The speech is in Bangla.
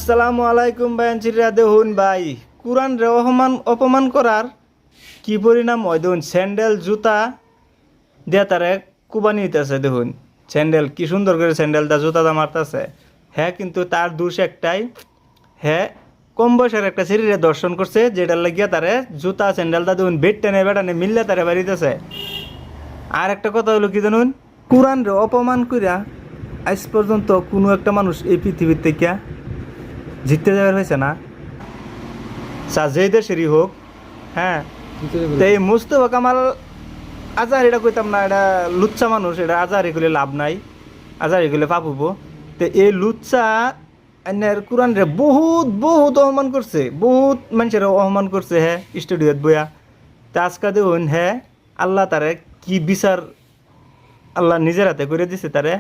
আসসালামু আলাইকুম বায়ানচিরা। দেখুন ভাই, কুরআন রে অপমান করার কি পরিণাম হয় দেখুন। স্যান্ডেল জুতা দিয়ে তারে কুবানি হইতেছে। দেখুন স্যান্ডেল কি সুন্দর করে স্যান্ডেলটা জুতাটা মারতেছে। হ্যাঁ, কিন্তু তার দোষ একটাই, হ্যাঁ কম বয়সের একটা শরীরে দর্শন করছে, যেটার লাগিয়া তারে জুতা স্যান্ডেলটা দেখুন বেট টেনে বেটানে মিললে তারে বাড়িতেছে। আর একটা কথা হলো কি জানুন, কুরআন রে অপমান কইরা আজ পর্যন্ত কোনো একটা মানুষ এই পৃথিবীর থেকে জিততে যাওয়ার হয়েছে না, যেই দেশেরই হোক। হ্যাঁ, তো এই মুস্তফা কামাল আজাহারিটা কইতাম না, এটা লুচ্চা মানুষ, এটা আজাহারি করলে লাভ নাই, আজাহারি করলে পাপ হবো। তো এই লুচ্চা আইনের কোরআন রে বহুত বহুত অপমান করছে, বহুত মানুষের অপমান করছে। হ্যাঁ, স্টুডিওত বইয়া। তা আজকে দেখুন, হ্যাঁ আল্লাহ তারে কি বিচার আল্লাহ নিজের হাতে করে দিছে তারে।